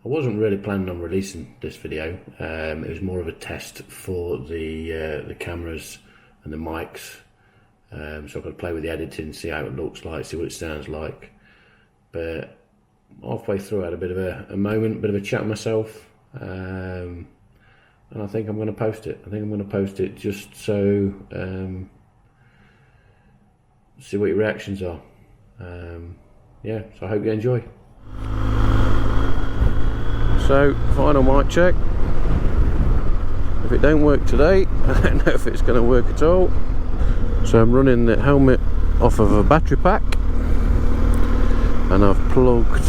I wasn't really planning on releasing this video. It was more of a test for the cameras and the mics, so I could play with the editing, see how it looks like, see what it sounds like. But halfway through I had a bit of a moment, a bit of a chat with myself, and I think I'm going to post it. I think I'm going to post it just so see what your reactions are. Yeah, so I hope you enjoy. So, final mic check. If it don't work today, I don't know if it's going to work at all. So I'm running the helmet off of a battery pack, and I've plugged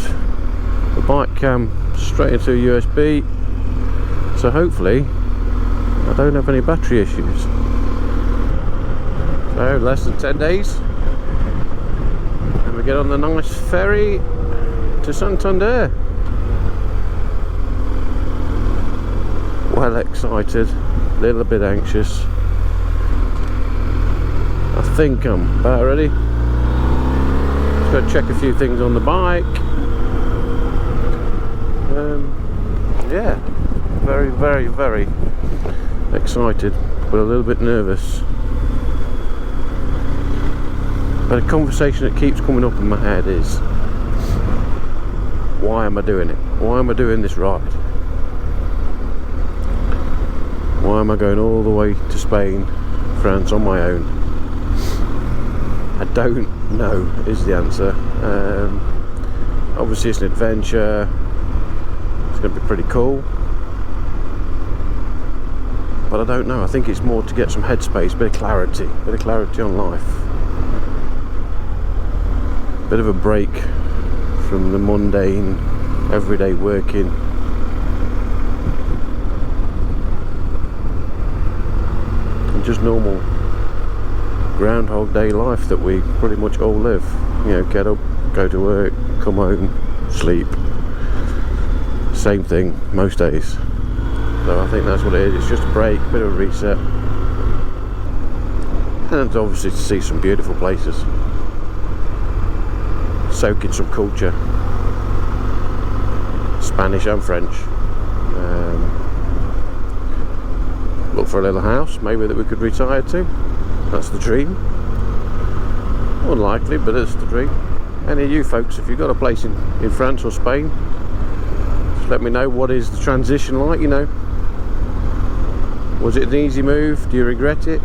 the bike cam straight into a USB. So hopefully I don't have any battery issues. So less than 10 days, and we get on the nice ferry to Santander. Well excited, a little bit anxious. I think I'm about ready. Just got to check a few things on the bike. Yeah, very, very, very excited, but a little bit nervous. But a conversation that keeps coming up in my head is, why am I doing it? Why am I doing this ride? Why am I going all the way to Spain, France on my own? I don't know is the answer. Obviously it's an adventure. It's going to be pretty cool. But I don't know. I think it's more to get some headspace, bit of clarity on life. Bit of a break from the mundane, everyday working. Just normal groundhog day life that we pretty much all live. You know, get up, go to work, come home, sleep. Same thing most days. So I think that's what it is. It's just a break, a bit of a reset, and obviously to see some beautiful places, soak in some culture, Spanish and French. Look for a little house maybe that we could retire to. That's the dream. Unlikely, but it's the dream. Any of you folks, if you've got a place in France or Spain, just let me know. What is the transition like, you know? Was it an easy move? Do you regret it?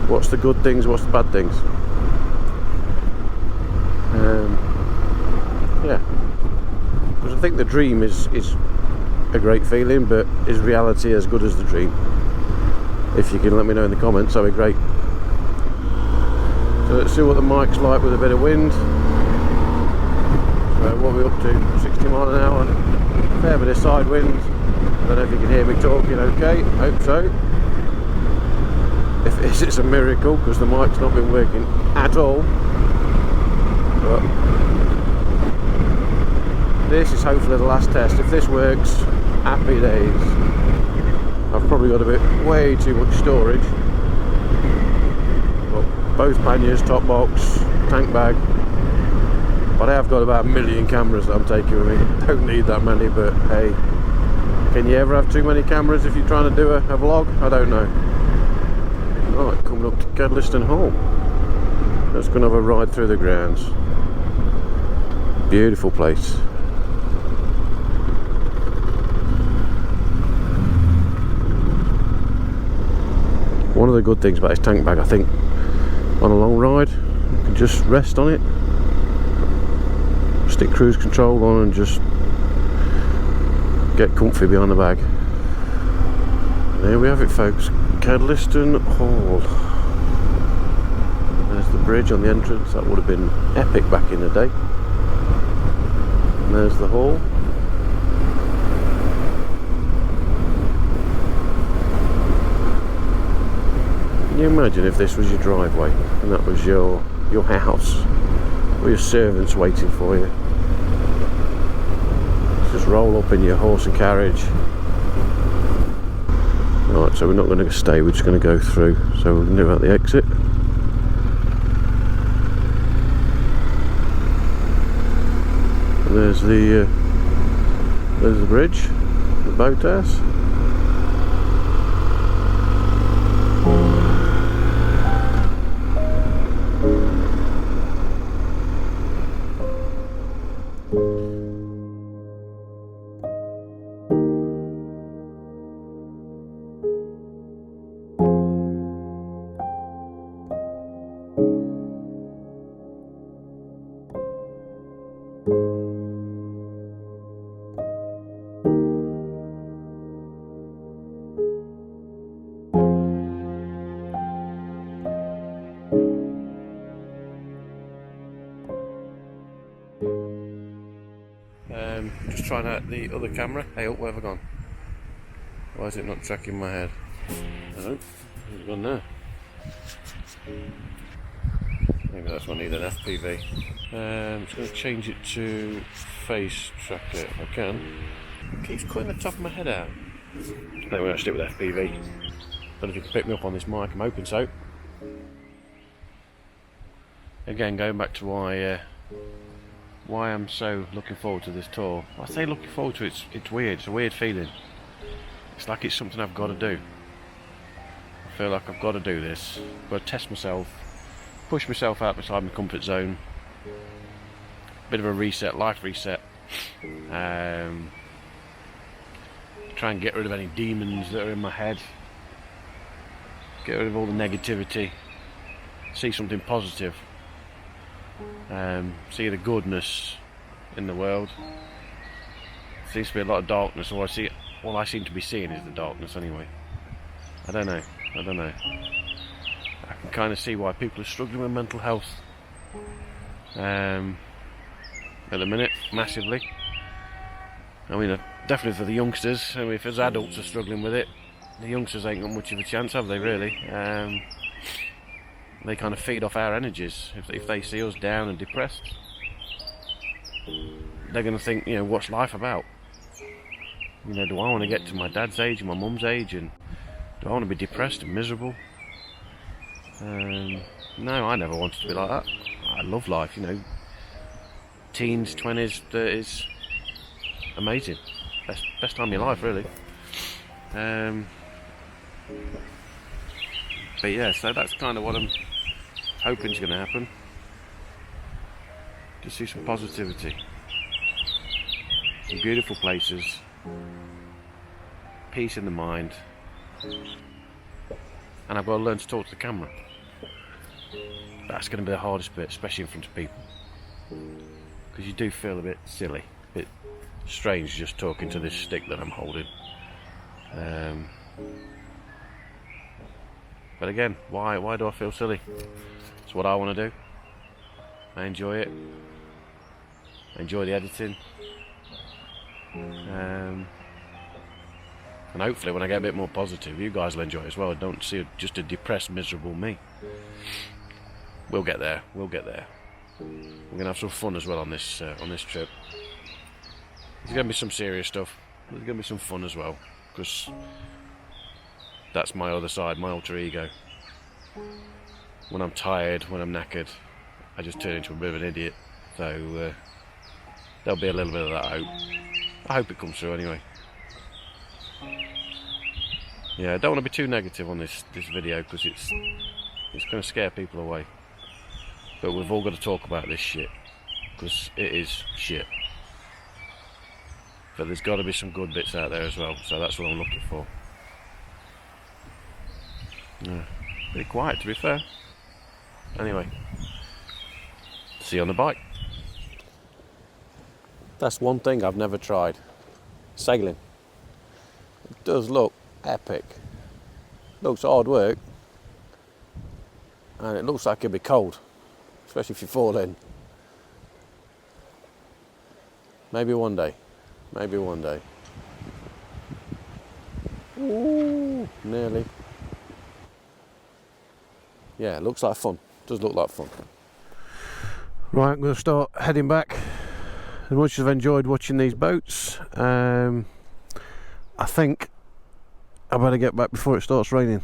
What's the good things, what's the bad things? Yeah. I think the dream is a great feeling, but is reality as good as the dream? If you can let me know in the comments, that'd be great. So let's see what the mic's like with a bit of wind. So what are we up to? 60 mile an hour, a fair bit of side wind. I don't know if you can hear me talking okay, hope so. If it is, it's a miracle, because the mic's not been working at all. But this is hopefully the last test. If this works, happy days. I've probably got a bit way too much storage. But both panniers, top box, tank bag. But I have got about 1 million cameras that I'm taking with me. Don't need that many, but hey, can you ever have too many cameras if you're trying to do a vlog? I don't know. Right, coming up to Kedliston Hall. Just going to have a ride through the grounds. Beautiful place. One of the good things about this tank bag, I think, on a long ride, you can just rest on it, stick cruise control on and just get comfy behind the bag. And there we have it, folks, Kedliston Hall. There's the bridge on the entrance. That would have been epic back in the day. And there's the hall. Can you imagine if this was your driveway and that was your house, or your servants waiting for you? Just roll up in your horse and carriage. Right, so we're not going to stay, we're just going to go through. So we're going to do out the exit. There's the bridge, the boathouse. Just trying out the other camera. Hey, where have I gone? Why is it not tracking my head? Oh, it's gone there. Maybe that's why I need an FPV. I'm just going to change it to face tracker if I can. It keeps cutting the top of my head out. Anyway, I'll stick with FPV. Don't know if you can pick me up on this mic, I'm hoping so. Again, going back to why I'm so looking forward to this tour. I say looking forward to it, it's weird, it's a weird feeling. It's like it's something I've got to do. I feel like I've got to do this. I've got to test myself, push myself out beside my comfort zone. Bit of a reset, life reset. Try and get rid of any demons that are in my head. Get rid of all the negativity. See something positive. See the goodness in the world. Seems to be a lot of darkness, or all I seem to be seeing is the darkness anyway. I don't know. I can kind of see why people are struggling with mental health at the minute, massively. I mean, definitely for the youngsters. I mean, if as adults are struggling with it, the youngsters ain't got much of a chance, have they, really? They kind of feed off our energies. If they see us down and depressed, they're going to think, what's life about? Do I want to get to my dad's age and my mum's age, and do I want to be depressed and miserable? No, I never wanted to be like that. I love life, teens, 20s, 30s, amazing. Best time of your life, really. But yeah, so that's kind of what I'm hoping is going to happen. To see some positivity, some beautiful places, peace in the mind, and I've got to learn to talk to the camera. That's going to be the hardest bit, especially in front of people, because you do feel a bit silly, a bit strange just talking to this stick that I'm holding. But again, why do I feel silly? It's what I want to do. I enjoy it. I enjoy the editing. And hopefully when I get a bit more positive, you guys will enjoy it as well. Don't see just a depressed, miserable me. We'll get there. We're gonna have some fun as well on this trip. There's gonna be some serious stuff. There's gonna be some fun as well, because that's my other side, my alter ego. When I'm tired, when I'm knackered, I just turn into a bit of an idiot. So there'll be a little bit of that, I hope it comes through anyway. Yeah, I don't want to be too negative on this video, because it's going to scare people away. But we've all got to talk about this shit, because it is shit. But there's got to be some good bits out there as well, so that's what I'm looking for. Yeah, pretty quiet, to be fair. Anyway, see you on the bike. That's one thing I've never tried. Sailing. It does look epic. Looks hard work. And it looks like it'll be cold. Especially if you fall in. Maybe one day. Ooh, nearly. Yeah, it looks like fun. It does look like fun. Right, I'm going to start heading back. As much as I've enjoyed watching these boats, I think I better get back before it starts raining.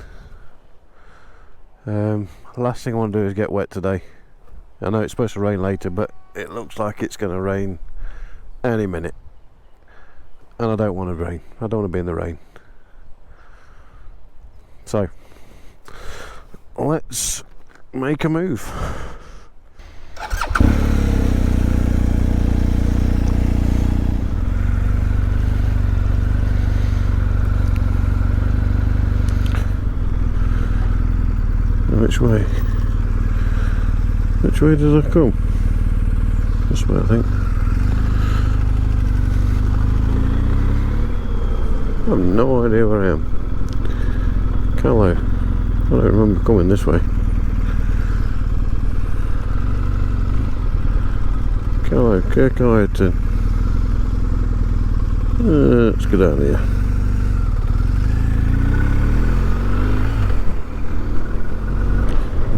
Last thing I want to do is get wet today. I know it's supposed to rain later, but it looks like it's going to rain any minute, and I don't want to rain. I don't want to be in the rain. So let's make a move. Which way? Which way does I come? This way, I think. I have no idea where I am. Callow. I don't remember coming this way. Callow, Kirkhireton. Let's go down here.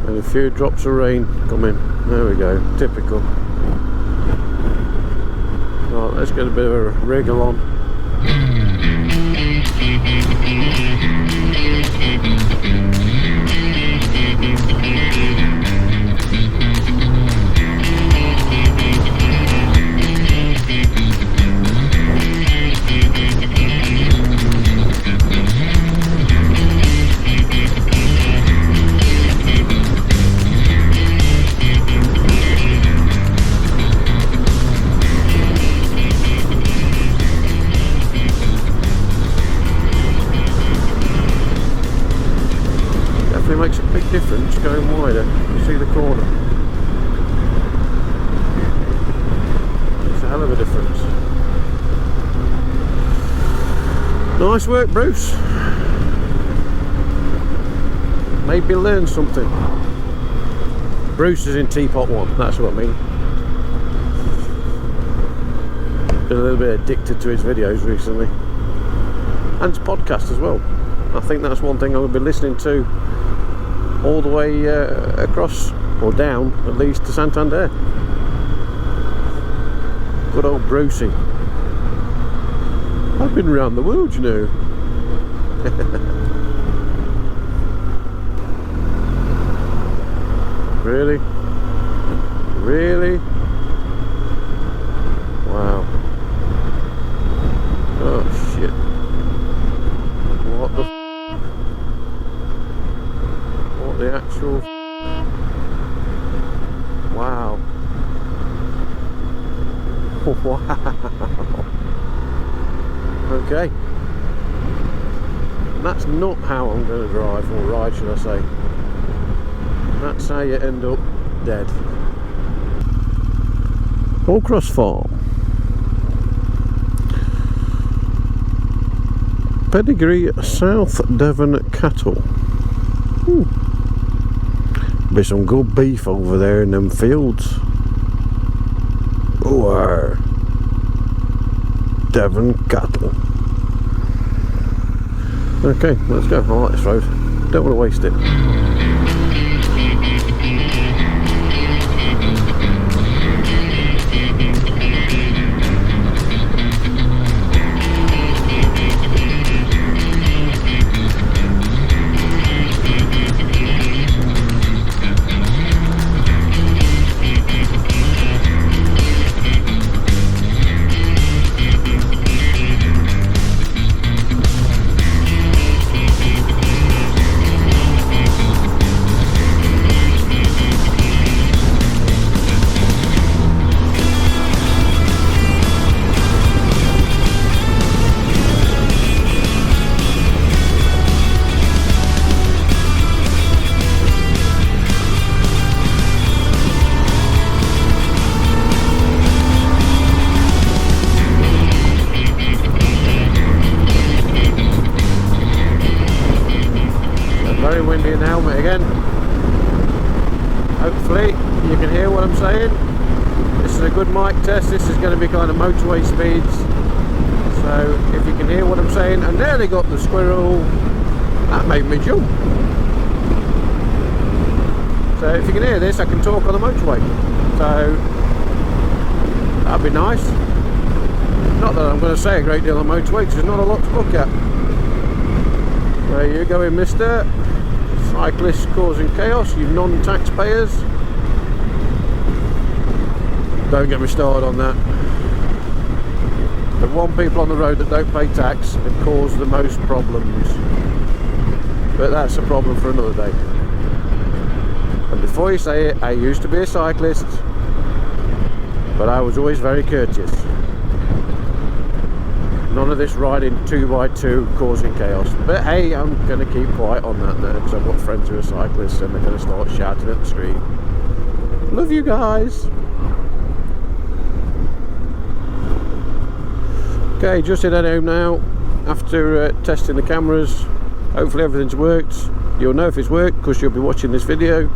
And a few drops of rain coming. There we go. Typical. Right, let's get a bit of a wriggle on. Makes a big difference going wider. You see the corner. Makes a hell of a difference. Nice work, Bruce. Maybe learn something. Bruce is in Teapot 1, that's what I mean. Been a little bit addicted to his videos recently. And his podcast as well. I think that's one thing I will be listening to all the way across, or down at least, to Santander. Good old Brucey. I've been around the world, you know. Really? Really? Wow. Oh shit. What the the actual wow. Wow. Okay, that's not how I'm going to drive or ride, should I say. That's how you end up dead. Allcross Farm. Pedigree South Devon cattle. Be some good beef over there in them fields. Or Devon cattle. Okay, let's go. I like this road. Don't want to waste it. Windy now, mate, again. Hopefully you can hear what I'm saying. This is a good mic test. This is going to be kind of motorway speeds. So if you can hear what I'm saying, I nearly got the squirrel. That made me jump. So if you can hear this, I can talk on the motorway. So that'd be nice. Not that I'm going to say a great deal on the motorway, because there's not a lot to look at. There you go, mister. Cyclists causing chaos, you non-taxpayers. Don't get me started on that. the one people on the road that don't pay tax and cause the most problems. But that's a problem for another day. And before you say it, I used to be a cyclist, but I was always very courteous. None of this riding 2x2 causing chaos. But hey, I'm going to keep quiet on that now, because I've got friends who are cyclists and they're going to start shouting at the screen. Love you guys. Okay, just heading home now after testing the cameras. Hopefully everything's worked. You'll know if it's worked because you'll be watching this video.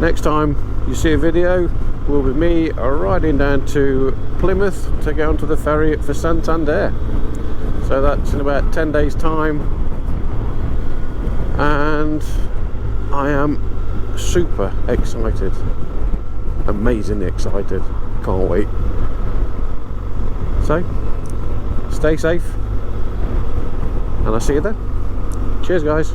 Next time you see a video will be me riding down to Plymouth to go onto the ferry for Santander. So that's in about 10 days time, and I am super excited, amazingly excited, can't wait. So stay safe and I'll see you then. Cheers guys.